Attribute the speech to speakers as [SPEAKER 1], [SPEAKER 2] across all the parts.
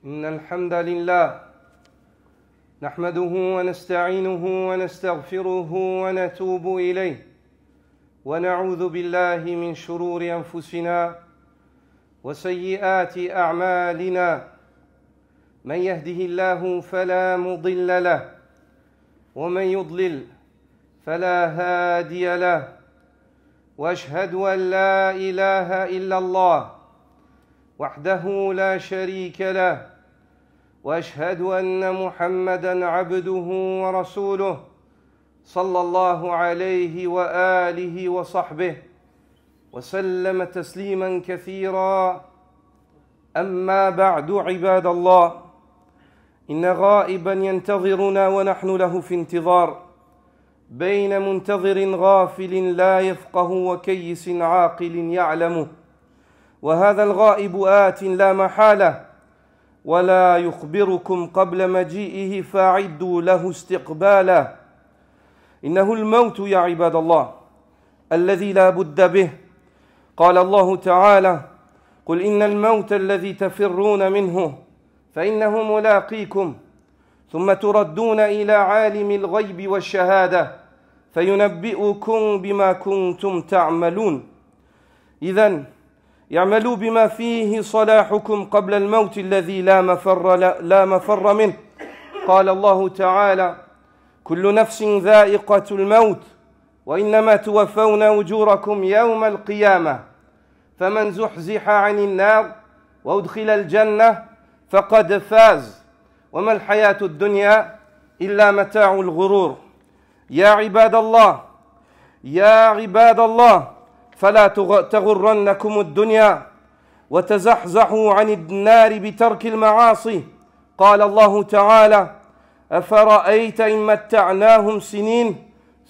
[SPEAKER 1] إن الحمد لله نحمده ونستعينه ونستغفره ونتوب إليه ونعوذ بالله من شرور أنفسنا وسيئات أعمالنا من يهده الله فلا مضل له ومن يضلل فلا هادي له وأشهد أن لا إله إلا الله وحده لا شريك له وأشهد أن محمدًا عبده ورسوله صلى الله عليه وآله وصحبه وسلم تسليمًا كثيرًا أما بعد عباد الله إن غائبًا ينتظرنا ونحن له في انتظار بين منتظر غافل لا يفقه وكيس عاقل يعلمه وهذا الغائب آت لا محالة ولا يخبركم قبل مجيئه فأعدوا له استقبالا إنه الموت يا عباد الله الذي لا بد به قال الله تعالى قل إن الموت الذي تفرون منه فإنه ملاقيكم ثم تردون إلى عالم الغيب والشهادة فينبئكم بما كنتم تعملون إذن اعملوا بما فيه صلاحكم قبل الموت الذي لا مفر منه قال الله تعالى كل نفس ذائقة الموت وإنما توفون أجوركم يوم القيامة فمن زحزح عن النار وأدخل الجنة فقد فاز وما الحياة الدنيا إلا متاع الغرور يا عباد الله فلا تغرنكم الدنيا وتزحزحوا عن النار بترك المعاصي قال الله تعالى أفرأيت إن متعناهم سنين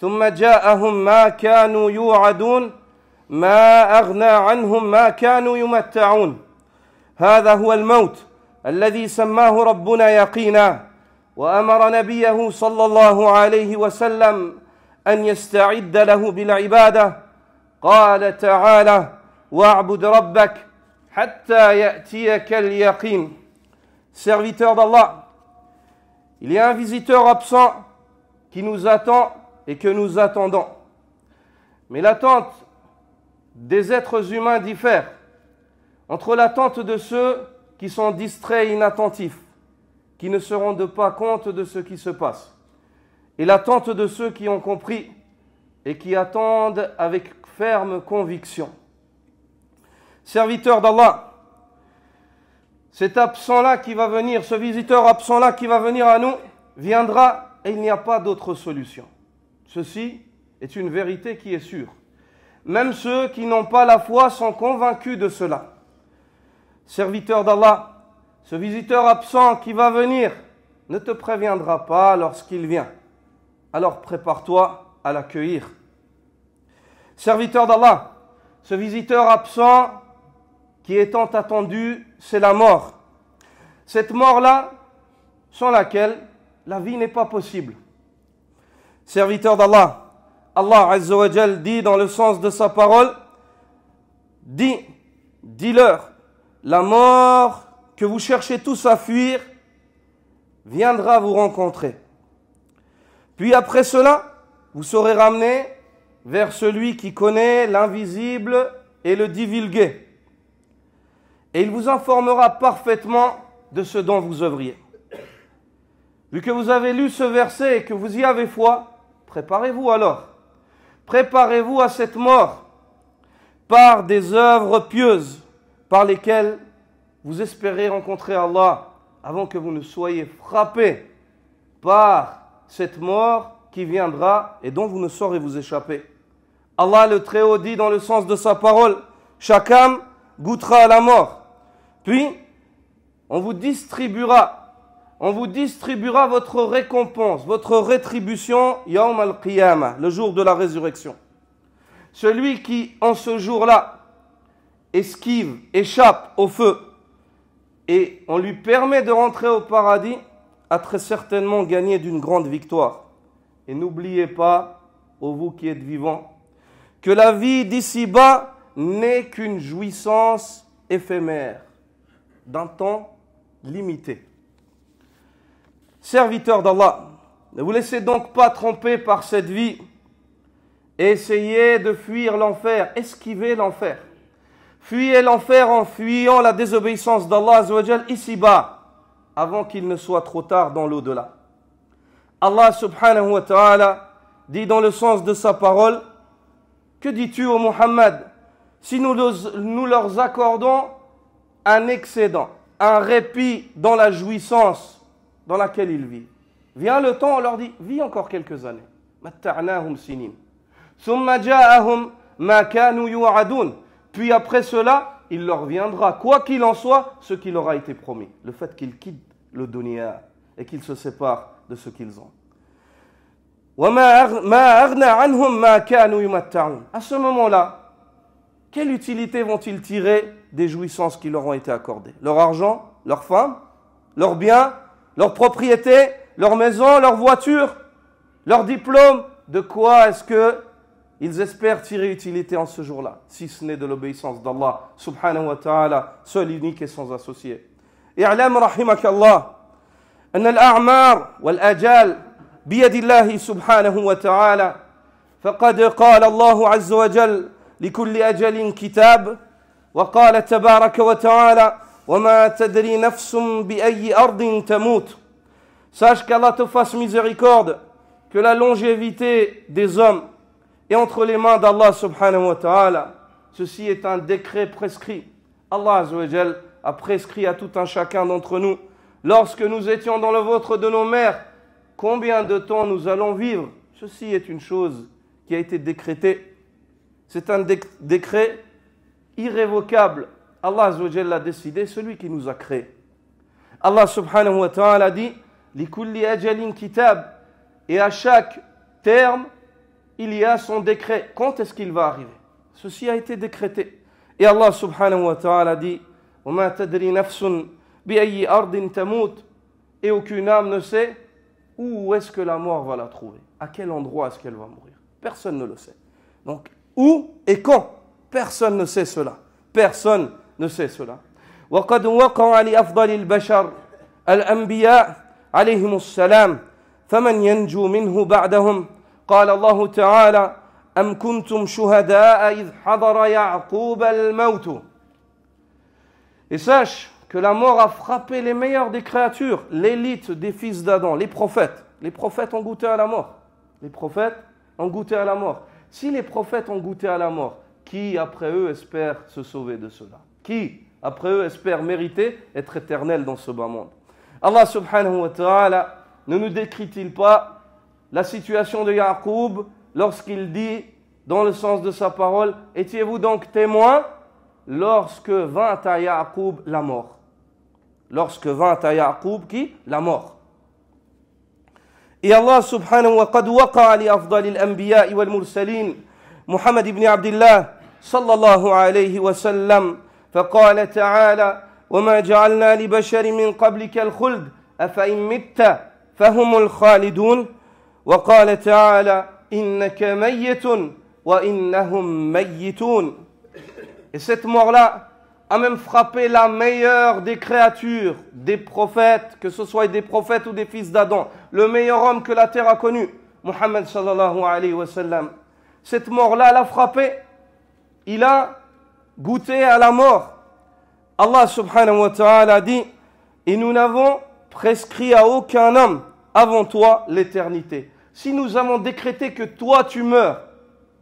[SPEAKER 1] ثم جاءهم ما كانوا يوعدون ما أغنى عنهم ما كانوا يمتعون هذا هو الموت الذي سماه ربنا يقينا وأمر نبيه صلى الله عليه وسلم أن يستعد له بالعبادة قال تعالى واعبد ربك حتى يأتيك اليقين. Serviteur d'Allah, il y a un visiteur absent qui nous attend et que nous attendons. Mais l'attente des êtres humains diffère entre l'attente de ceux qui sont distraits et inattentifs, qui ne se rendent pas compte de ce qui se passe, et l'attente de ceux qui ont compris et qui attendent avec ferme conviction. Serviteur d'Allah, cet absent-là qui va venir, ce visiteur absent-là qui va venir à nous, viendra et il n'y a pas d'autre solution. Ceci est une vérité qui est sûre. Même ceux qui n'ont pas la foi sont convaincus de cela. Serviteur d'Allah, ce visiteur absent qui va venir ne te préviendra pas lorsqu'il vient. Alors prépare-toi à l'accueillir. Serviteur d'Allah, ce visiteur absent qui est tant attendu, c'est la mort. Cette mort-là, sans laquelle la vie n'est pas possible. Serviteur d'Allah, Allah Azza wa Jal dit dans le sens de sa parole, dis-leur, la mort que vous cherchez tous à fuir viendra vous rencontrer. Puis après cela, vous serez ramenés vers celui qui connaît l'invisible et le divulgué. Et il vous informera parfaitement de ce dont vous œuvriez. Vu que vous avez lu ce verset et que vous y avez foi, préparez-vous alors. Préparez-vous à cette mort par des œuvres pieuses par lesquelles vous espérez rencontrer Allah avant que vous ne soyez frappés par cette mort qui viendra et dont vous ne saurez vous échapper. Allah le Très-Haut dit dans le sens de sa parole, chaque âme goûtera à la mort. Puis, on vous distribuera votre récompense, votre rétribution, Yawm al-Qiyamah, le jour de la résurrection. Celui qui, en ce jour-là, échappe au feu, et on lui permet de rentrer au paradis, a très certainement gagné d'une grande victoire. Et n'oubliez pas, ô vous qui êtes vivants, que la vie d'ici-bas n'est qu'une jouissance éphémère, d'un temps limitée. Serviteurs d'Allah, ne vous laissez donc pas tromper par cette vie et essayez de fuir l'enfer, esquivez l'enfer. Fuyez l'enfer en fuyant la désobéissance d'Allah Azza wa Jal ici-bas, avant qu'il ne soit trop tard dans l'au-delà. Allah subhanahu wa ta'ala dit dans le sens de sa parole, que dis-tu ô Muhammad, si nous leur accordons un excédent, un répit dans la jouissance dans laquelle ils vivent. Vient le temps, on leur dit, vis encore quelques années. Matta'nahum sinin. Thumma ja'ahum ma kanu yu'adun. Puis après cela, il leur viendra, quoi qu'il en soit, ce qui leur a été promis. Le fait qu'ils quittent le dunya et qu'ils se séparent de ce qu'ils ont. À ce moment-là, quelle utilité vont-ils tirer des jouissances qui leur ont été accordées? Leur argent, leurs femmes, leurs biens, leurs propriétés, leurs maisons, leurs voitures, leurs diplômes. De quoi est-ce qu'ils espèrent tirer utilité en ce jour-là, si ce n'est de l'obéissance d'Allah subhanahu wa ta'ala, seul, unique et sans associé. اعلم رحمك الله أن الأعمار والآجال بيد الله سبحانه وتعالى فقد قال الله عز وجل لكل أجل كتاب وقال تبارك وتعالى وما تدري نفس بأي أرض تموت. Sache qu'Allah te fasse miséricorde, que la longévité des hommes est entre les mains d'Allah subhanahu wa ta'ala. Ceci est un décret prescrit. Allah Azza wa Jal a prescrit à tout un chacun d'entre nous, lorsque nous étions dans le ventre de nos mères, combien de temps nous allons vivre. Ceci est une chose qui a été décrétée. C'est un décret irrévocable. Allah Azza wa Jal l'a décidé, celui qui nous a créés. Allah subhanahu wa ta'ala dit Likulli ajalin kitab. Et à chaque terme, il y a son décret. Quand est-ce qu'il va arriver? Ceci a été décrété. Et Allah subhanahu wa ta'ala dit وَمَا تَدْرِي نَفْسٌ بِأَيِّ أَرْضٍ تَمُوتُ. Et aucune âme ne sait où est-ce que la mort va la trouver. À quel endroit est-ce qu'elle va mourir? Personne ne le sait. Donc, où et quand? Personne ne sait cela. Personne ne sait cela. وَقَدْ وَقَعَ لِأَفْضَلِ الْبَشَرِ الْأَنْبِيَاءِ عليهم السلام فمن ينجو منه بعدهم قال الله تعالى أم كنتم شهداء إذ حضر يعقوب الموت. Et sache que la mort a frappé les meilleurs des créatures, l'élite des fils d'Adam, les prophètes. Les prophètes ont goûté à la mort. Les prophètes ont goûté à la mort. Si les prophètes ont goûté à la mort, qui après eux espère se sauver de cela? Qui après eux espère mériter être éternel dans ce bas monde? Allah subhanahu wa ta'ala ne nous décrit-il pas la situation de Yaqub lorsqu'il dit, dans le sens de sa parole, étiez-vous donc témoins lorsque vint à Yaqub la mort? Lorsque vint à Yaqub qui? La mort. Et Allah subhanahu wa qad waqa'a li afdalil anbiya'i wal mursalin Muhammad ibn Abdullah sallallahu alayhi wa sallam faqala ta'ala وما جعلنا لبشر من قبلك الخلد أفإن مت فهم الخالدون وقال تعالى إنك ميت وإنهم ميتون. Et cette mort-là a même frappé la meilleure des créatures, des prophètes, que ce soit des prophètes ou des fils d'Adam, le meilleur homme que la terre a connu, Muhammad sallallahu alayhi wa sallam. Cette mort-là l'a frappé, il a goûté à la mort. Allah subhanahu wa ta'ala dit et nous n'avons prescrit à aucun homme avant toi l'éternité. Si nous avons décrété que toi tu meurs,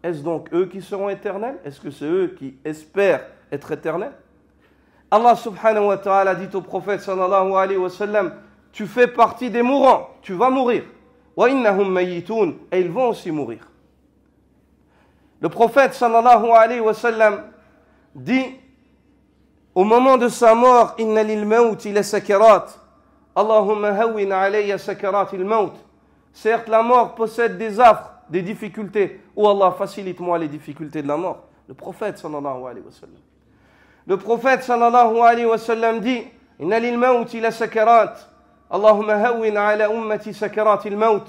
[SPEAKER 1] est-ce donc eux qui seront éternels? Est-ce que c'est eux qui espèrent être éternels? Allah subhanahu wa ta'ala dit au prophète sallallahu alayhi wa sallam, tu fais partie des mourants, tu vas mourir. Wa innahum mayyitun, et ils vont aussi mourir. Le prophète sallallahu alayhi wa sallam dit au moment de sa mort, inna lil mawti la sakarat. Allahumma hawwin alayya sakarat il maut. Certes, la mort possède des affres, des difficultés. Oh Allah, facilite-moi les difficultés de la mort. Le prophète sallallahu alayhi wa sallam. Le prophète sallallahu alayhi wa sallam dit, inna lil mawti la sakarat. Allahumma hawwin ala ummati sakarat il maut.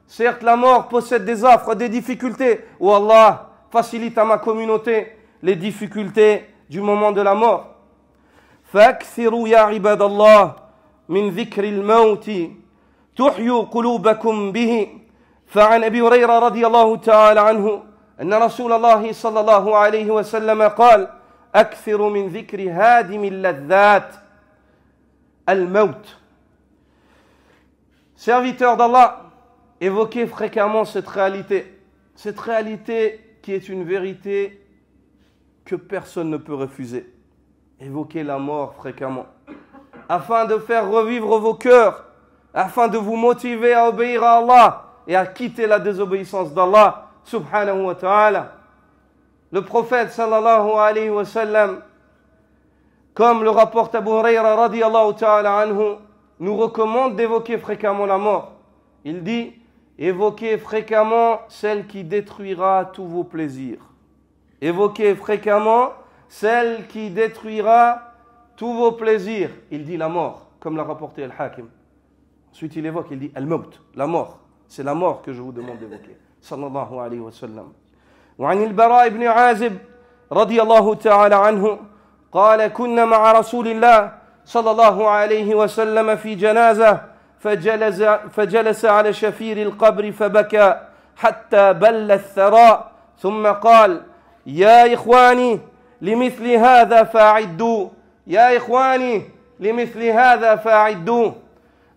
[SPEAKER 1] Certes, la mort possède des affres, des difficultés. Oh Allah, facilite à ma communauté les difficultés du moment de la mort. فاكثروا يا عباد الله من ذكر الموت تحيوا قلوبكم به. فعن أبي هريرة رضي الله تعالى عنه أن رسول الله صلى الله عليه وسلم قال أكثر من ذكر هادم اللذات الموت. Serviteurs d'Allah, évoquez fréquemment cette réalité qui est une vérité que personne ne peut refuser. Évoquez la mort fréquemment, afin de faire revivre vos cœurs, afin de vous motiver à obéir à Allah et à quitter la désobéissance d'Allah subhanahu wa ta'ala. Le prophète sallallahu alayhi wa sallam, comme le rapporte Abu Hurayra radiyallahu ta'ala anhu, nous recommande d'évoquer fréquemment la mort. Il dit, évoquez fréquemment celle qui détruira tous vos plaisirs. Évoquez fréquemment celle qui détruira tous vos plaisirs. Il dit la mort, comme l'a rapporté Al-Hakim. Ensuite il évoque, il dit Al-Maut, la mort. C'est la mort que je vous demande d'évoquer. Sallallahu alayhi wa sallam. وعن البراء بن عازب رضي الله تعالى عنه قال كنا مع رسول الله صلى الله عليه وسلم في جنازة فجلس على شفير القبر فبكى حتى بل الثراء ثم قال يا إخواني لمثل هذا فأعدوا يا إخواني لمثل هذا فأعدوا.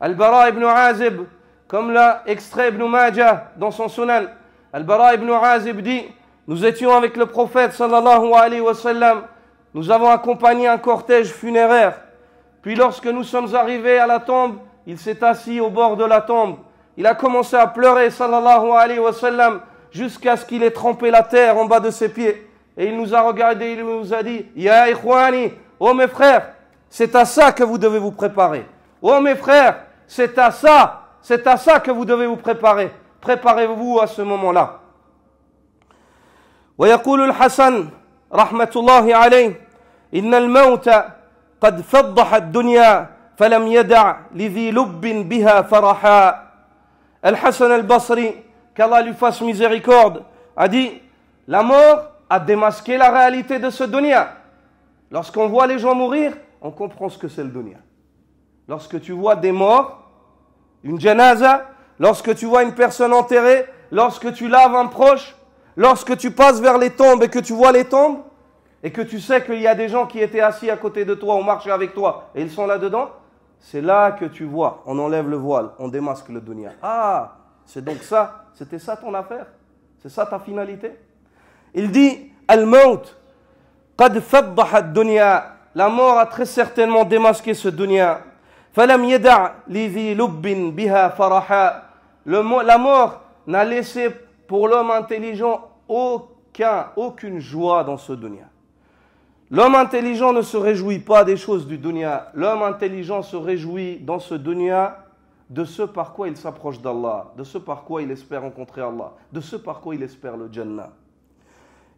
[SPEAKER 1] Al-Bara ibn Azib, comme l'a extrait Ibn Majah dans son Sunan, Al-Bara ibn Azib dit, nous étions avec le prophète sallallahu alayhi wa sallam, nous avons accompagné un cortège funéraire. Puis lorsque nous sommes arrivés à la tombe, il s'est assis au bord de la tombe. Il a commencé à pleurer, sallallahu alayhi wa sallam, jusqu'à ce qu'il ait trempé la terre en bas de ses pieds. Et il nous a regardé, il nous a dit, Ya ikhwani, oh mes frères, c'est à ça que vous devez vous préparer. Oh mes frères, c'est à ça que vous devez vous préparer. Préparez-vous à ce moment-là. ويقول الحسن رحمة الله عليه إن الموت قد فضح الدنيا فلم يدع لذي لب بها فرحا. Al-Hassan al-Basri, qu'Allah lui fasse miséricorde, a dit la mort a démasqué la réalité de ce dunya. Lorsqu'on voit les gens mourir, on comprend ce que c'est le dunya. Lorsque tu vois des morts, une janaza, lorsque tu vois une personne enterrée, lorsque tu laves un proche, lorsque tu passes vers les tombes et que tu vois les tombes, et que tu sais qu'il y a des gens qui étaient assis à côté de toi ou marchaient avec toi, et ils sont là-dedans, c'est là que tu vois, on enlève le voile, on démasque le dunya. Ah, c'est donc ça, c'était ça ton affaire, c'est ça ta finalité. Il dit, Al-Maut, qad faddaha ad-dunya, la mort a très certainement démasqué ce dunya. Falam yada' li dhi lubbin biha faraha. La mort n'a laissé pour l'homme intelligent aucune joie dans ce dunya. L'homme intelligent ne se réjouit pas des choses du dunya. L'homme intelligent se réjouit dans ce dunya de ce par quoi il s'approche d'Allah, de ce par quoi il espère rencontrer Allah, de ce par quoi il espère le Jannah.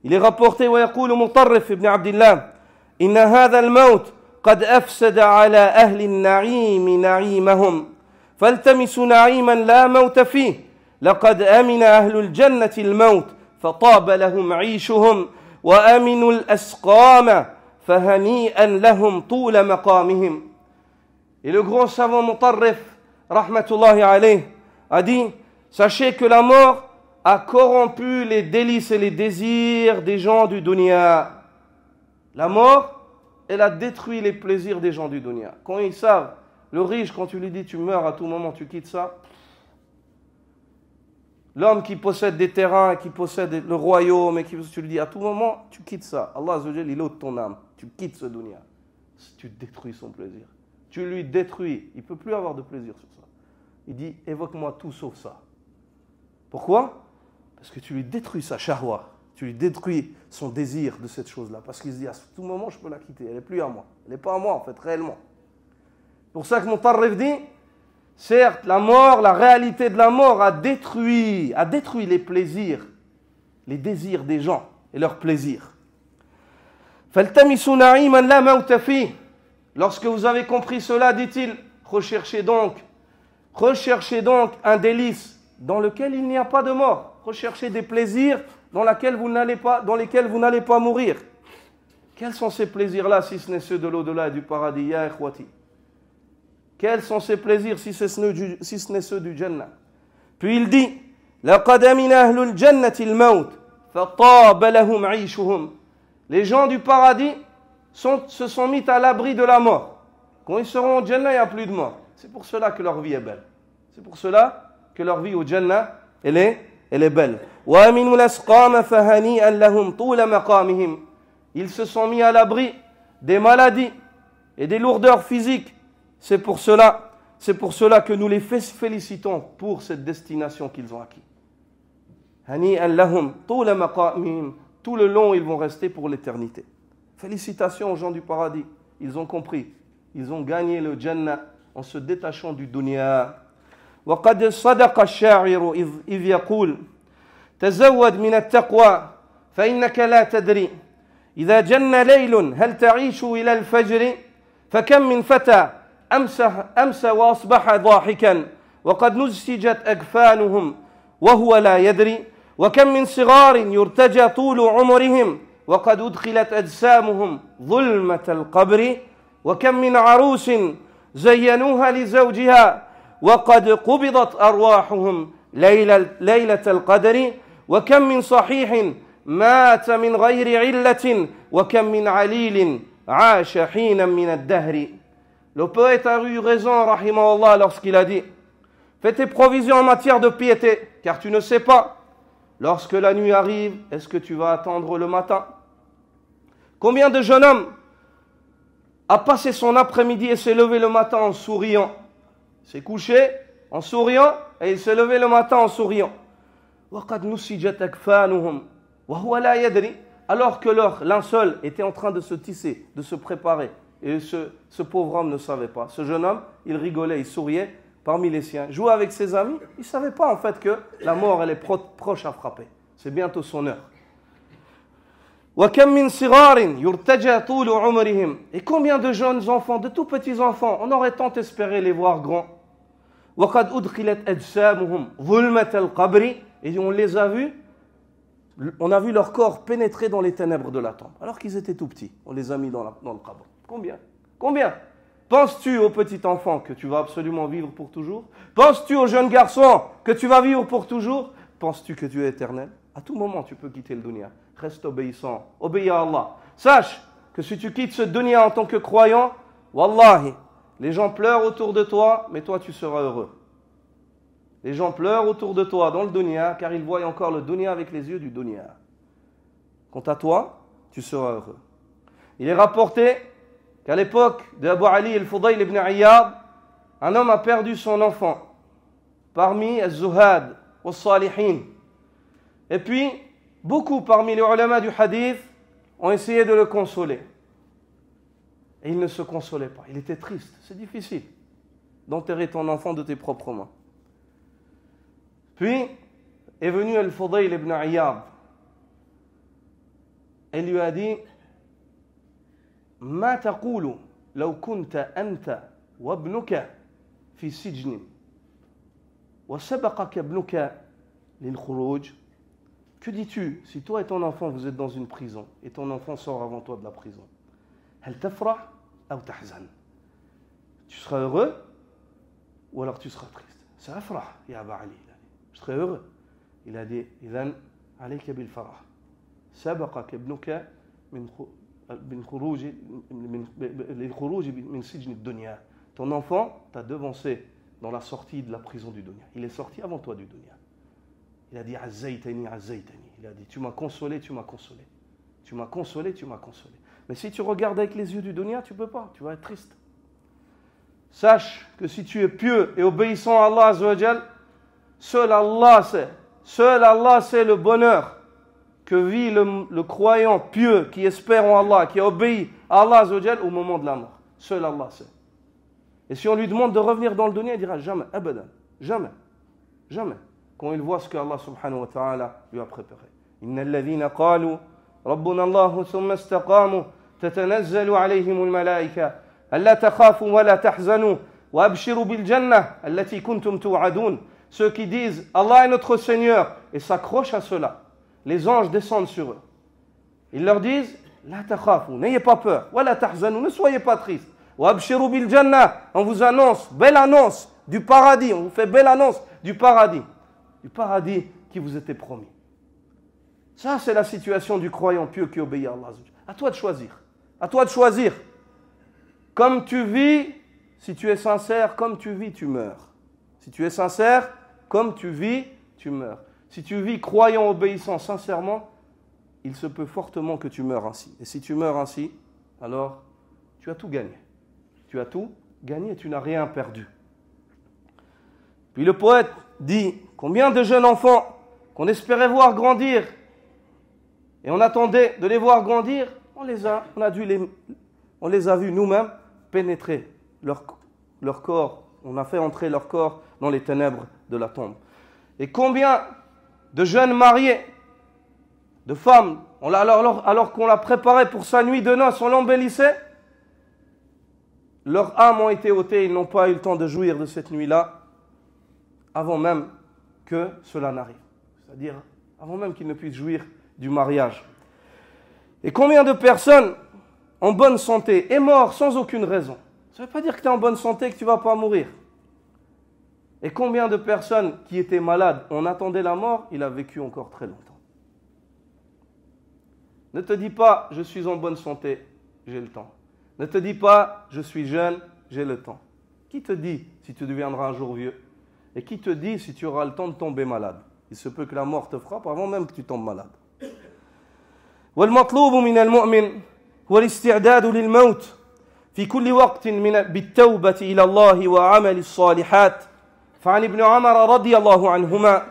[SPEAKER 1] Il est rapporté ويقول مطرف ابن عبد الله إن هذا الموت قد أفسد على أهل النعيم نعيمهم فالتمسوا نعيما لا موت فيه لقد أمن أهل الجنة الموت فطاب لهم عيشهم وأمنوا الأسقام فهنيئا لهم طول مقامهم. Et le grand savant Mutarrif rahmatullahi alayh a dit, sachez que la mort a corrompu les délices et les désirs des gens du dunya. La mort, elle a détruit les plaisirs des gens du dunya. Quand ils savent, le riche, quand tu lui dis tu meurs à tout moment, tu quittes ça. L'homme qui possède des terrains, qui possède le royaume, et tu lui dis à tout moment, tu quittes ça. Allah Azza wa Jal, il ôte ton âme. Tu quittes ce dunya. Tu détruis son plaisir. Tu lui détruis. Il ne peut plus avoir de plaisir sur ça. Il dit, évoque-moi tout sauf ça. Pourquoi ? Parce que tu lui détruis sa shahwa. Tu lui détruis son désir de cette chose-là. Parce qu'il se dit, à tout moment, je peux la quitter. Elle n'est plus à moi. Elle n'est pas à moi, en fait, réellement. Pour ça que mon Mutarrif dit, certes, la mort, la réalité de la mort a détruit les plaisirs, les désirs des gens et leurs plaisirs. فَالْتَمِسُوا نَعِيمًا لَا مَوْتَ فِيهِ. Lorsque vous avez compris cela, dit-il, recherchez donc un délice dans lequel il n'y a pas de mort. Recherchez des plaisirs dans lesquels vous n'allez pas mourir. Quels sont ces plaisirs-là, si ce n'est ceux de l'au-delà et du paradis, ya ikhwati? Quels sont ces plaisirs si ce n'est ceux du Jannah? Puis il dit, لَقَدْ أَمِنَ أَهْلُ الْجَنَّةِ الْمَوْتِ فَطَابَ لَهُمْ عِيشُهُمْ. Les gens du paradis se sont mis à l'abri de la mort. Quand ils seront au Jannah, il n'y a plus de mort. C'est pour cela que leur vie est belle. C'est pour cela que leur vie au Jannah, elle est belle. وَأَمِنُوا الْأَسْقَامَ فَهَنِيئًا لَهُمْ طُولَ مَقَامِهِمْ. Ils se sont mis à l'abri des maladies et des lourdeurs physiques. C'est pour cela que nous les félicitons pour cette destination qu'ils ont acquis. هَنِيئًا لَهُمْ طُولَ مَقَامِهِمْ. Tout le long, ils vont rester pour l'éternité. Félicitations aux gens du paradis. Ils ont compris. Ils ont gagné le Jannah en se détachant du dunya. وقد صدق الشاعر إذ يقول تزود من التقوى فإنك لا تدري إذا جن ليل هل تعيش إلى الفجر فكم من فتى أمسى وأصبح ضاحكا وقد نسجت أكفانهم وهو لا يدري وكم من صغار يرتجى طول عمرهم وقد أدخلت أجسامهم ظلمة القبر وكم من عروس زينوها لزوجها وقد قبضت أرواحهم ليلة القدر وكم من صحيح مات من غير علة وكم من عليل عاش حينا من الدهر. Le poète a eu raison, rahimahullah, lorsqu'il a dit: fais tes provisions en matière de piété, car tu ne sais pas, lorsque la nuit arrive, est-ce que tu vas attendre le matin? Combien de jeunes hommes a passé son après-midi et s'est levé le matin en souriant? S'est couché en souriant et il s'est levé le matin en souriant. Alors que leur linceul était en train de se tisser, de se préparer. Et ce pauvre homme ne savait pas. Ce jeune homme, il rigolait, il souriait parmi les siens. Jouait avec ses amis. Il ne savait pas en fait que la mort, elle est proche à frapper. C'est bientôt son heure. Et combien de jeunes enfants, de tout petits enfants, on aurait tant espéré les voir grands. Et on les a vus, on a vu leur corps pénétrer dans les ténèbres de la tombe, alors qu'ils étaient tout petits. On les a mis dans le qabr. Combien? Penses-tu au petit enfant que tu vas absolument vivre pour toujours? Penses-tu au jeune garçon que tu vas vivre pour toujours? Penses-tu que tu es éternel? À tout moment, tu peux quitter le dunya. Reste obéissant, obéis à Allah. Sache que si tu quittes ce dunya en tant que croyant, wallahi, les gens pleurent autour de toi, mais toi tu seras heureux. Les gens pleurent autour de toi dans le dunya, car ils voient encore le dunya avec les yeux du dunya. Quant à toi, tu seras heureux. Il est rapporté qu'à l'époque d'Abu Ali al-Fudayl ibn Iyad, un homme a perdu son enfant parmi az-zuhad was-salihin. Et puis, beaucoup parmi les ulama du hadith ont essayé de le consoler. Et il ne se consolait pas. Il était triste. C'est difficile d'enterrer ton enfant de tes propres mains. Puis est venu Al-Fudayl ibn Iyad. Et lui a dit: Ma taqulu law kunta anta wa ibnuka fi sijnin wa sabaqaka ibnuka lil khuruj. Que dis-tu si toi et ton enfant vous êtes dans une prison et ton enfant sort avant toi de la prison? Hal tafrah ou tahzan? Tu seras heureux ou alors tu seras triste? C'est afrah, ya Aba Ali. Je serai heureux. Il a dit: Idhan alayka bil farah. Sabaqaka ibnuka min khuruj min sijn ad-dunya. Ton enfant t'a devancé dans la sortie de la prison du dunya. Il est sorti avant toi du dunya. Il a dit: Azaytani, azaytani. Il a dit: tu m'as consolé, tu m'as consolé. Tu m'as consolé, tu m'as consolé. Mais si tu regardes avec les yeux du dunya, tu ne peux pas, tu vas être triste. Sache que si tu es pieux et obéissant à Allah Azza wa Jal, seul Allah sait le bonheur que vit le croyant pieux qui espère en Allah, qui obéit à Allah Azza wa Jal au moment de la mort. Seul Allah sait. Et si on lui demande de revenir dans le dunya, il dira: jamais, abadan, jamais, jamais. Quand il voit ce que Allah subhanahu wa ta'ala lui a préparé. Inna alladhina qalu rabbuna Allah thumma istaqamu tatanazzalu alayhim al-malaika alla takhafu wa la tahzanu wa abshiru bil jannah allati kuntum tu'adun. Ceux qui disent Allah est notre Seigneur et s'accrochent à cela, les anges descendent sur eux. Ils leur disent: la takhafu, n'ayez pas peur, wa la tahzanu, ne soyez pas tristes. وَأَبْشِرُوا بِالْجَنَّةِ. On vous annonce, belle annonce du paradis. On vous fait belle annonce du paradis. Du paradis qui vous était promis. Ça, c'est la situation du croyant pieux qui obéit à Allah. À toi de choisir. À toi de choisir. Comme tu vis, si tu es sincère, comme tu vis, tu meurs. Si tu es sincère, comme tu vis, tu meurs. Si tu vis croyant, obéissant sincèrement, il se peut fortement que tu meurs ainsi. Et si tu meurs ainsi, alors tu as tout gagné. Tu as tout gagné, tu n'as rien perdu. Puis le poète dit, combien de jeunes enfants qu'on espérait voir grandir, et on attendait de les voir grandir, on les a vus nous-mêmes pénétrer leur corps, on a fait entrer leur corps dans les ténèbres de la tombe. Et combien de jeunes mariés, de femmes, alors qu'on l'a préparé pour sa nuit de noces, on l'embellissait, leurs âmes ont été ôtées, ils n'ont pas eu le temps de jouir de cette nuit-là, avant même que cela n'arrive. C'est-à-dire, avant même qu'ils ne puissent jouir du mariage. Et combien de personnes en bonne santé est mort sans aucune raison? Ça ne veut pas dire que tu es en bonne santé et que tu ne vas pas mourir. Et combien de personnes qui étaient malades, on attendait la mort, il a vécu encore très longtemps. Ne te dis pas, je suis en bonne santé, j'ai le temps. Ne te dis pas, je suis jeune, j'ai le temps. Qui te dit si tu deviendras un jour vieux? Et qui te dit si tu auras le temps de tomber malade? Il se peut que la mort te frappe avant même que tu tombes malade. والمطلوب من المؤمن هو الاستعداد للموت في كل وقت بالتوبة إلى الله وعمل الصالحات. فعن ابن عمر رضي الله عنهما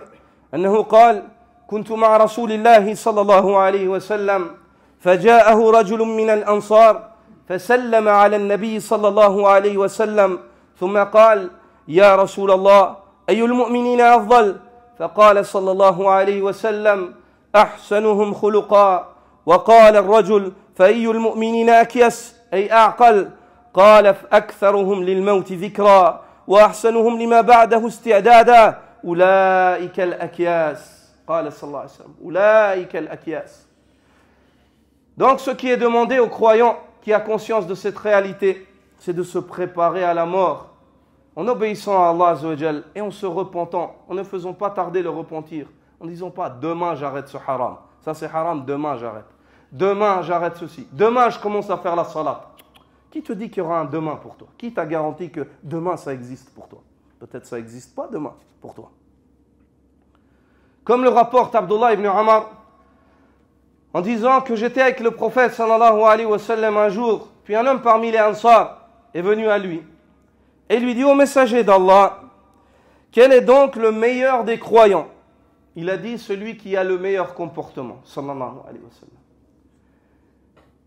[SPEAKER 1] أنه قال: كنت مع رسول الله صلى الله عليه وسلم فجاءه رجل من الأنصار فسلم على النبي صلى الله عليه وسلم ثم قال: يا رسول الله أي المؤمنين أفضل؟ فقال صلى الله عليه وسلم: أحسنهم خلقا. وقال الرجل: فأي المؤمنين أكيس أي أعقل؟ قال: فأكثرهم للموت ذكرا وأحسنهم لما بعده استعدادا أولئك الأكياس. قال صلى الله عليه وسلم: أولئك الأكياس. Donc ce qui est demandé aux croyants qui a conscience de cette réalité, c'est de se préparer à la mort en obéissant à Allah Azza wa Jal et en se repentant, en ne faisant pas tarder le repentir, en ne disant pas demain j'arrête ce haram, ça c'est haram, demain j'arrête, demain j'arrête ceci, demain je commence à faire la salat. Qui te dit qu'il y aura un demain pour toi? Qui t'a garanti que demain ça existe pour toi? Peut-être ça n'existe pas demain pour toi. Comme le rapporte Abdullah ibn Umar en disant que j'étais avec le prophète sallallahu alayhi wa sallam un jour, puis un homme parmi les Ansar est venu à lui et lui dit: ô messager d'Allah, quel est donc le meilleur des croyants? Il a dit: celui qui a le meilleur comportement, sallallahu alayhi wa sallam.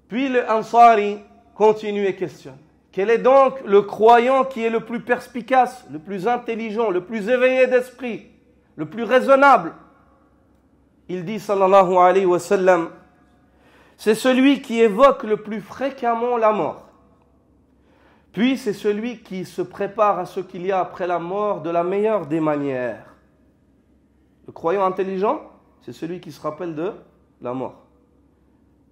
[SPEAKER 1] Puis le Ansari continue et questionne: quel est donc le croyant qui est le plus perspicace, le plus intelligent, le plus éveillé d'esprit, le plus raisonnable? Il dit sallallahu alayhi wa sallam: c'est celui qui évoque le plus fréquemment la mort. Puis c'est celui qui se prépare à ce qu'il y a après la mort de la meilleure des manières. Le croyant intelligent, c'est celui qui se rappelle de la mort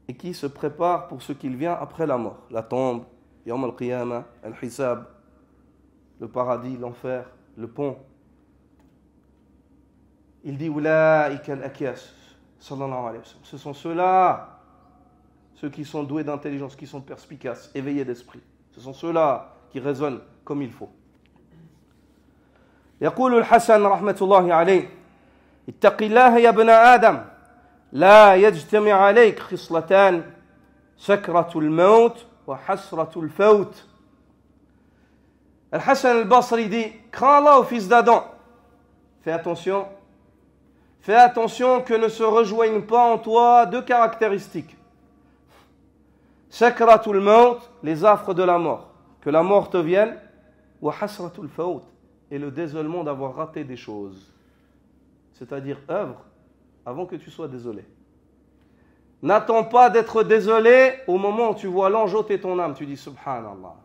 [SPEAKER 1] et qui se prépare pour ce qu'il vient après la mort. La tombe, Yawm al-Qiyamah, al-Hisab, le paradis, l'enfer, le pont. Il dit: Ulaika al-Akyas, sallallahu alayhi wa sallam. Ce sont ceux-là, ceux qui sont doués d'intelligence, qui sont perspicaces, éveillés d'esprit. Ce sont ceux-là qui raisonnent comme il faut. يقول الحسن رحمة الله عليه: اتق الله يا ابن آدم لا يجتمع عليك خصلتان سكرة الموت وحسرة الفوت. Al-Hassan al-Basri dit: crains Allah au fils d'Adam. Fais attention que ne se rejoignent pas en toi deux caractéristiques. Sakratul maut, les affres de la mort, que la mort te vienne, wa hasratul fawt, et le désolement d'avoir raté des choses. C'est-à-dire œuvre avant que tu sois désolé. N'attends pas d'être désolé au moment où tu vois l'ange ôter ton âme. Tu dis Subhanallah.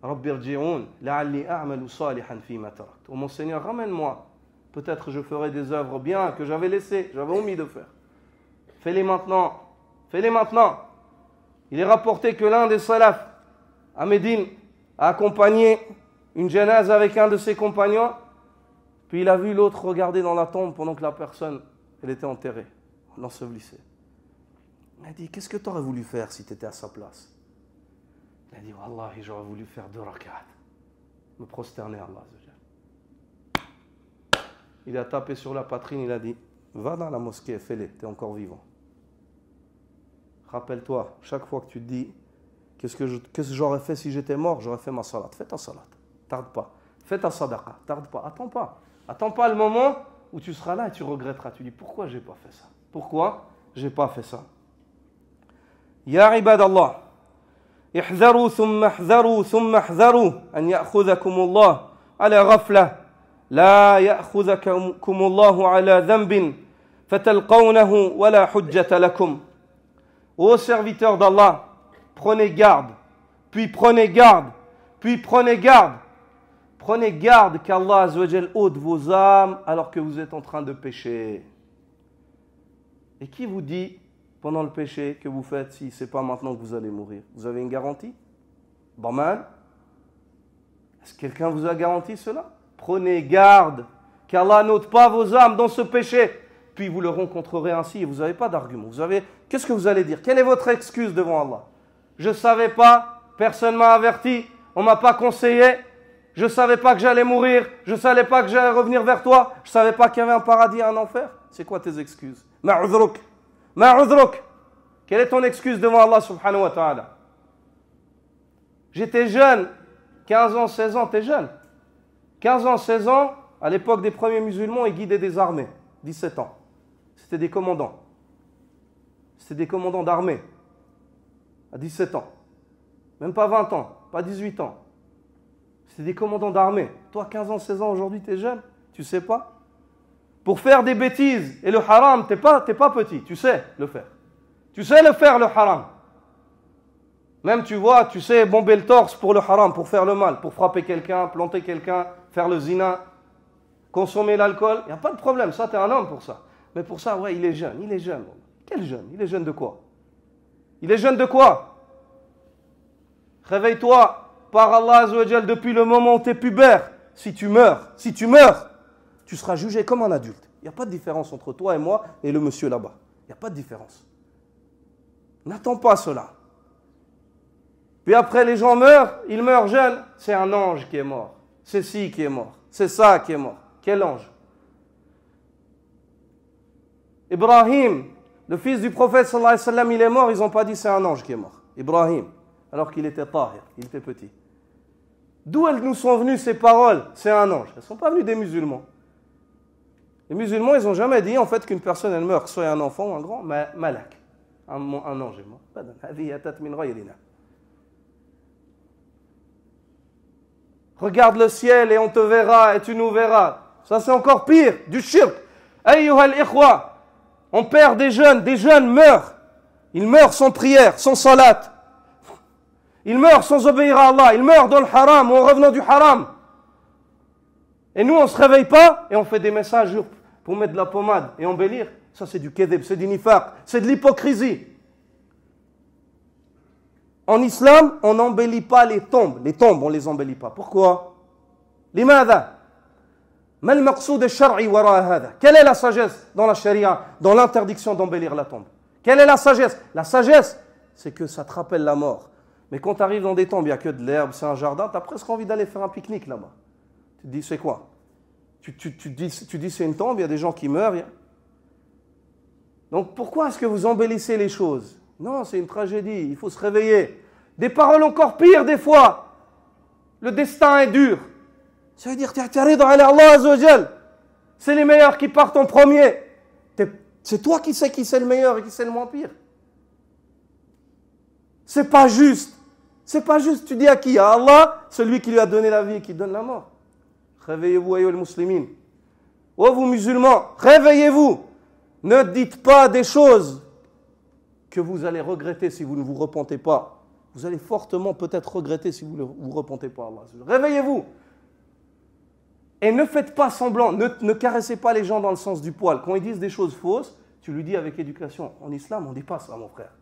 [SPEAKER 1] Rabbi irji'un la'alli a'malu salihan fima tarakt. Oh mon Seigneur, ramène-moi. Peut-être je ferai des œuvres bien que j'avais omis de faire. Fais-les maintenant. Fais-les maintenant. Il est rapporté que l'un des salafs à Médine a accompagné une janaze avec un de ses compagnons, puis il a vu l'autre regarder dans la tombe pendant que la personne, elle était enterrée, l'ensevelissait. Il a dit, qu'est-ce que tu aurais voulu faire si tu étais à sa place? Il a dit, Wallahi, j'aurais voulu faire 2 rak'at, me prosterner à Allah. Il a tapé sur la poitrine, il a dit, va dans la mosquée, fais-les, tu es encore vivant. Rappelle-toi, chaque fois que tu te dis, qu'est-ce que j'aurais fait si j'étais mort? J'aurais fait ma salat. Fais ta salat, tarde pas. Fais ta sadaqa, tarde pas, attends pas. Attends pas le moment où tu seras là et tu regretteras. Tu dis, pourquoi j'ai pas fait ça? Pourquoi j'ai pas fait ça? Ya ibadallah, ihzaru thumma ihzaru thumma ihzaru an ya'khudhakum Allah ala ghafla. لا يأخذكم الله على ذنب فتلقونه ولا حجة لكم. Ô serviteurs d'Allah, prenez garde, puis prenez garde, puis prenez garde. Prenez garde qu'Allah Azzawajal ôte vos âmes alors que vous êtes en train de pécher. Et qui vous dit pendant le péché que vous faites si ce n'est pas maintenant que vous allez mourir? Vous avez une garantie? Baman? Est-ce que quelqu'un vous a garanti cela? Prenez garde qu'Allah n'ôte pas vos âmes dans ce péché. Puis vous le rencontrerez ainsi et vous n'avez pas d'argument. Qu'est-ce que vous allez dire? Quelle est votre excuse devant Allah? Je ne savais pas, personne ne m'a averti, on ne m'a pas conseillé, je ne savais pas que j'allais mourir, je ne savais pas que j'allais revenir vers toi, je ne savais pas qu'il y avait un paradis et un enfer. C'est quoi tes excuses? Ma'udhruk. Ma'udhruk. Quelle est ton excuse devant Allah subhanahu wa ta'ala? J'étais jeune, 15 ans, 16 ans, t'es jeune. 15 ans, 16 ans, à l'époque des premiers musulmans, ils guidaient des armées. 17 ans. C'était des commandants. C'était des commandants d'armée. À 17 ans. Même pas 20 ans, pas 18 ans. C'était des commandants d'armée. Toi, 15 ans, 16 ans, aujourd'hui, tu es jeune. Tu sais pas? Pour faire des bêtises et le haram, t'es pas petit. Tu sais le faire. Tu sais le faire, le haram. Même, tu vois, tu sais bomber le torse pour le haram, pour faire le mal, pour frapper quelqu'un, planter quelqu'un, faire le zina, consommer l'alcool. Il n'y a pas de problème, ça, tu es un homme pour ça. Mais pour ça, ouais, il est jeune, il est jeune. Quel jeune? Il est jeune de quoi? Il est jeune de quoi? Réveille-toi par Allah Azzawajal depuis le moment où tu es pubère. Si tu meurs, tu seras jugé comme un adulte. Il n'y a pas de différence entre toi et moi et le monsieur là-bas. Il n'y a pas de différence. N'attends pas cela. Puis après, les gens meurent, ils meurent jeunes. C'est un ange qui est mort. C'est ci qui est mort. C'est ça qui est mort. Quel ange? Ibrahim, le fils du prophète sallallahu alayhi wa sallam, il est mort. Ils n'ont pas dit c'est un ange qui est mort. Ibrahim, alors qu'il était tahir, il était petit. D'où elles nous sont venues ces paroles? C'est un ange. Elles ne sont pas venues des musulmans. Les musulmans, ils n'ont jamais dit en fait qu'une personne elle meurt, que ce soit un enfant ou un grand, malak. Un ange est mort. Regarde le ciel et on te verra et tu nous verras. Ça c'est encore pire, du shirk. Ayyuhal ikhwa, on perd des jeunes meurent. Ils meurent sans prière, sans salat. Ils meurent sans obéir à Allah. Ils meurent dans le haram ou en revenant du haram. Et nous on ne se réveille pas et on fait des messages pour mettre de la pommade et embellir. Ça c'est du kedeb, c'est du nifaq, c'est de l'hypocrisie. En islam, on n'embellit pas les tombes. Les tombes, on ne les embellit pas. Pourquoi? Limadha? Mal maqsoud al-shar'i wara hada. Quelle est la sagesse dans la charia, dans l'interdiction d'embellir la tombe? Quelle est la sagesse? La sagesse, c'est que ça te rappelle la mort. Mais quand tu arrives dans des tombes, il n'y a que de l'herbe, c'est un jardin, tu as presque envie d'aller faire un pique-nique là-bas. Tu te dis, c'est quoi? Tu dis, c'est une tombe, il y a des gens qui meurent. Donc pourquoi est-ce que vous embellissez les choses? Non, c'est une tragédie, il faut se réveiller. Des paroles encore pires des fois. Le destin est dur. Ça veut dire, Allah Azzawajal. C'est les meilleurs qui partent en premier. C'est toi qui sais qui c'est le meilleur et qui c'est le moins pire. C'est pas juste. C'est pas juste. Tu dis à qui? À Allah, celui qui lui a donné la vie et qui donne la mort. Réveillez-vous, ayyuhal muslimin. Oh vous musulmans, réveillez-vous. Ne dites pas des choses que vous allez regretter si vous ne vous repentez pas. Vous allez fortement peut-être regretter si vous ne vous repentez pas. Allah. Réveillez-vous. Et ne faites pas semblant, ne caressez pas les gens dans le sens du poil. Quand ils disent des choses fausses, tu lui dis avec éducation. En islam, on ne dit pas ça, mon frère.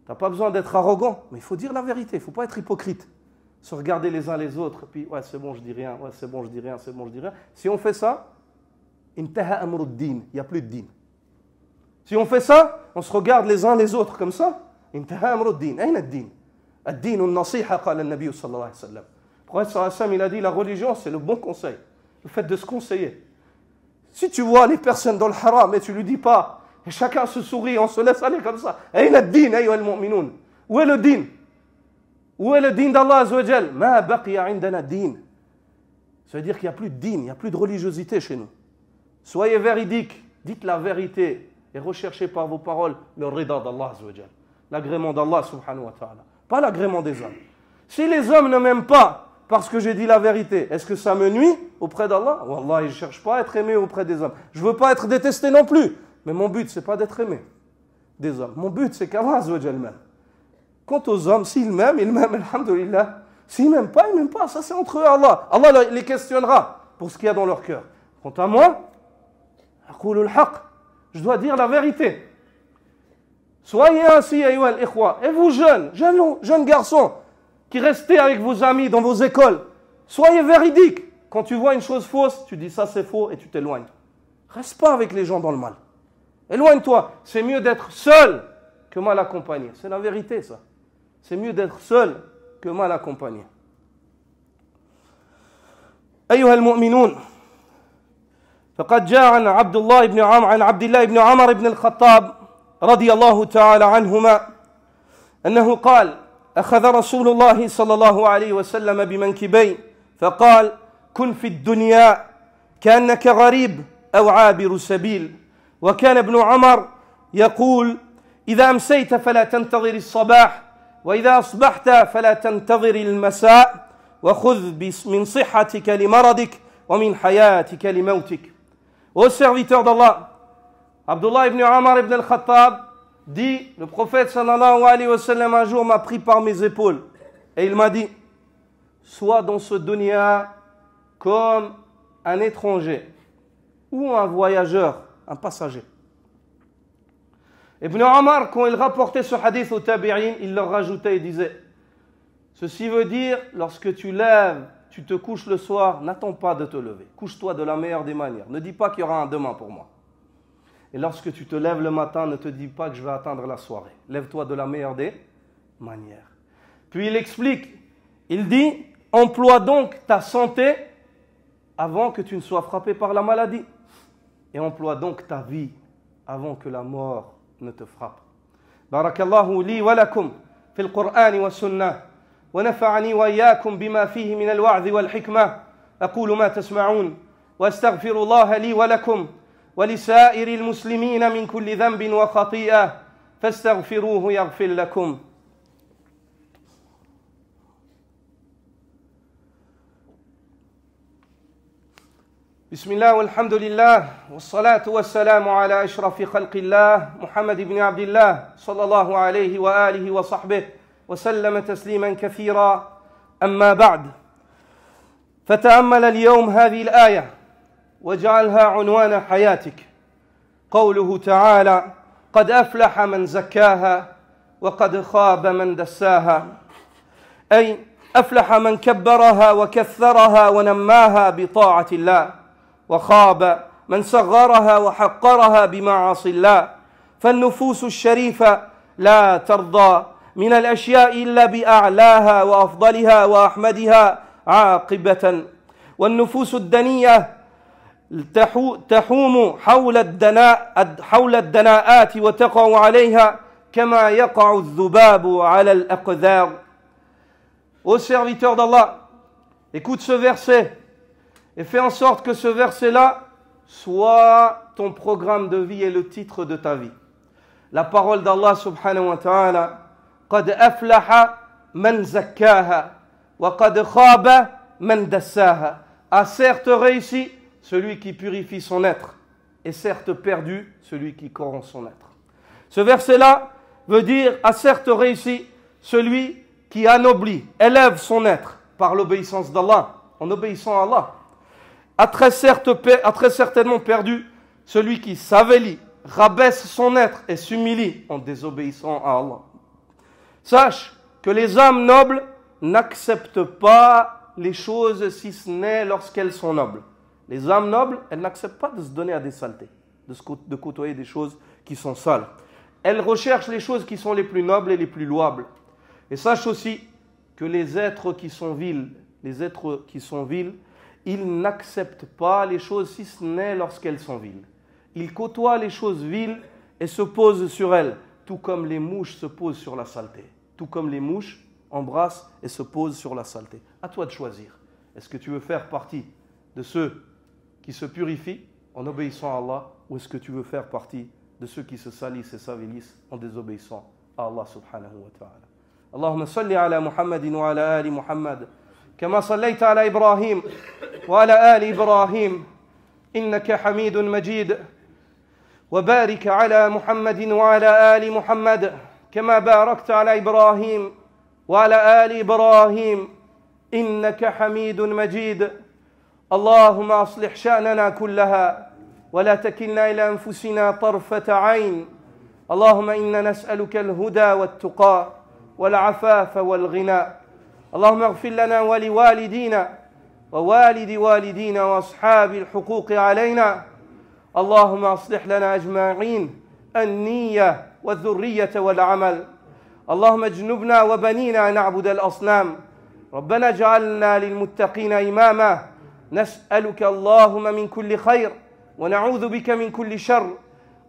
[SPEAKER 1] Tu n'as pas besoin d'être arrogant, mais il faut dire la vérité, il ne faut pas être hypocrite. Se regarder les uns les autres, puis ouais, c'est bon, je dis rien, ouais, c'est bon, je dis rien, c'est bon, je dis rien. Si on fait ça, intaha amru ad-din, il n'y a plus de din. Si on fait ça, on se regarde les uns les autres comme ça, intaha amru ad-din, ayna ad-din? Ad-din an-nasiha, qala an-nabi sallallahu alayhi wa sallam. Le prophète sallallahu alayhi wa sallam, il a dit, la religion, c'est le bon conseil, le fait de se conseiller. Si tu vois les personnes dans le haram et tu ne lui dis pas, et chacun se sourit, on se laisse aller comme ça, ayna ad-din, ayyuha al-mu'minun? Où est le din? Où est le din d'Allah Azza wa Jal? Ma baqiya indana din. Ça veut dire qu'il n'y a plus de din, il n'y a plus de religiosité chez nous. Soyez véridiques, dites la vérité et recherchez par vos paroles le rida d'Allah Azza wa Jal, l'agrément d'Allah subhanahu wa ta'ala, pas l'agrément des hommes. Si les hommes ne m'aiment pas parce que j'ai dit la vérité, est-ce que ça me nuit auprès d'Allah? Wallah, je ne cherche pas à être aimé auprès des hommes. Je ne veux pas être détesté non plus, mais mon but, ce n'est pas d'être aimé des hommes. Mon but, c'est qu'Allah Azza wa Jal m'aime. Quant aux hommes, s'ils m'aiment, alhamdoulilah. S'ils ne m'aiment pas, ils ne m'aiment pas. Ça, c'est entre eux et Allah. Allah les questionnera pour ce qu'il y a dans leur cœur. Quant à moi, je dois dire la vérité. Soyez ainsi, ayyuha al-ikhwa. Et vous, jeunes garçons, qui restez avec vos amis dans vos écoles, soyez véridiques. Quand tu vois une chose fausse, tu dis ça c'est faux et tu t'éloignes. Reste pas avec les gens dans le mal. Éloigne-toi. C'est mieux d'être seul que mal accompagné. C'est la vérité, ça. C'est mieux d'être seul que mal accompagné. أيها المؤمنون فقد جاء عن عبد الله بن عمر بن الخطاب رضي الله تعالى عنهما أنه قال أخذ رسول الله صلى الله عليه وسلم بمنكبيه فقال كن في الدنيا كأنك غريب أو عابر سبيل وكان ابن عمر يقول إذا أمسيت فلا تنتظر الصباح وإذا أصبحت فلا تنتظر المساء وخذ من صحتك لمرضك ومن حياتك لموتك. Ô serviteur d'Allah, Abdullah ibn Umar ibn al-Khattab dit, le prophète sallallahu alayhi wa sallam un jour m'a pris par mes épaules et il m'a dit, sois dans ce dunya comme un étranger ou un voyageur, un passager. Ibn Umar, quand il rapportait ce hadith aux tabi'in, il leur rajoutait et disait, ceci veut dire, lorsque tu lèves, tu te couches le soir, n'attends pas de te lever. Couche-toi de la meilleure des manières. Ne dis pas qu'il y aura un demain pour moi. Et lorsque tu te lèves le matin, ne te dis pas que je vais attendre la soirée. Lève-toi de la meilleure des manières. Puis il explique, il dit, emploie donc ta santé avant que tu ne sois frappé par la maladie. Et emploie donc ta vie avant que la mort ne te frappe. Barakallahu li wa lakum fil Qur'an wa sunnah wa nafa'ani wa iyyakum bima fihi min al-wa'dhi wal hikmah. Aqulu ma tasma'un wa astaghfirullaha li wa lakum wa li sa'iril muslimina min kulli dhanbin wa khati'ah fastaghfiruhu yaghfir lakum. بسم الله والحمد لله والصلاة والسلام على أشرف خلق الله محمد بن عبد الله صلى الله عليه وآله وصحبه وسلم تسليما كثيرا أما بعد فتأمل اليوم هذه الآية واجعلها عنوان حياتك قوله تعالى قد أفلح من زكاها وقد خاب من دساها أي أفلح من كبرها وكثرها ونماها بطاعة الله وخاب من صغرها وحقرها بمعاصي الله فالنفوس الشريفة لا ترضى من الأشياء إلا بأعلاها وأفضلها وأحمدها عاقبة والنفوس الدنية تحوم حول الدناءات وتقع عليها كما يقع الذباب على الأقذار. Ô serviteur d'Allah, écoute ce verset et fais en sorte que ce verset-là soit ton programme de vie et le titre de ta vie. La parole d'Allah subhanahu wa ta'ala, قَدْ أَفْلَحَ مَنْ زَكَّاهَا وَقَدْ خَابَ مَنْ دَسَّاهَا. A certes réussi celui qui purifie son être, et certes perdu celui qui corrompt son être. Ce verset-là veut dire, a certes réussi celui qui anoblit, élève son être par l'obéissance d'Allah, en obéissant à Allah. A très certainement perdu celui qui s'avélit, rabaisse son être et s'humilie en désobéissant à Allah. Sache que les âmes nobles n'acceptent pas les choses si ce n'est lorsqu'elles sont nobles. Les âmes nobles, elles n'acceptent pas de se donner à des saletés, de côtoyer des choses qui sont sales. Elles recherchent les choses qui sont les plus nobles et les plus louables. Et sache aussi que les êtres qui sont vils, ils n'acceptent pas les choses si ce n'est lorsqu'elles sont viles. Ils côtoient les choses viles et se posent sur elles, tout comme les mouches se posent sur la saleté. Tout comme les mouches embrassent et se posent sur la saleté. À toi de choisir. Est-ce que tu veux faire partie de ceux qui se purifient en obéissant à Allah, ou est-ce que tu veux faire partie de ceux qui se salissent et s'avilissent en désobéissant à Allah subhanahu wa ta'ala. Allahumma salli ala Muhammadin wa ala ali Muhammad kama sallaita ala Ibrahim wa ala ali Ibrahim innaka hamidun majid wa barik ala Muhammadin wa ala ali Muhammad kama barakta ala Ibrahim wa ala ali Ibrahim innaka hamidun majid. اللهم أصلح شأننا كلها ولا تكلنا إلى أنفسنا طرفة عين. اللهم إنا نسألك الهدى والتقى والعفاف والغنى. اللهم اغفر لنا ولوالدينا ووالد والدينا وأصحاب الحقوق علينا. اللهم أصلح لنا أجمعين النية والذرية والعمل. اللهم اجنبنا وبنينا أن نعبد الأصنام. ربنا اجعلنا للمتقين إماما. نسألك اللهم من كل خير ونعوذ بك من كل شر.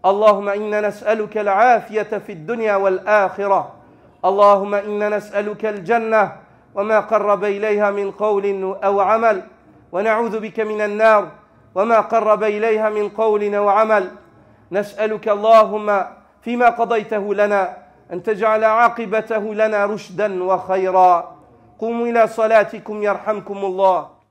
[SPEAKER 1] اللهم إنا نسألك العافية في الدنيا والآخرة. اللهم إنا نسألك الجنة وما قرب إليها من قول أو عمل، ونعوذ بك من النار وما قرب إليها من قول أو عمل. نسألك اللهم فيما قضيته لنا أن تجعل عاقبته لنا رشدا وخيرا. قوموا إلى صلاتكم يرحمكم الله.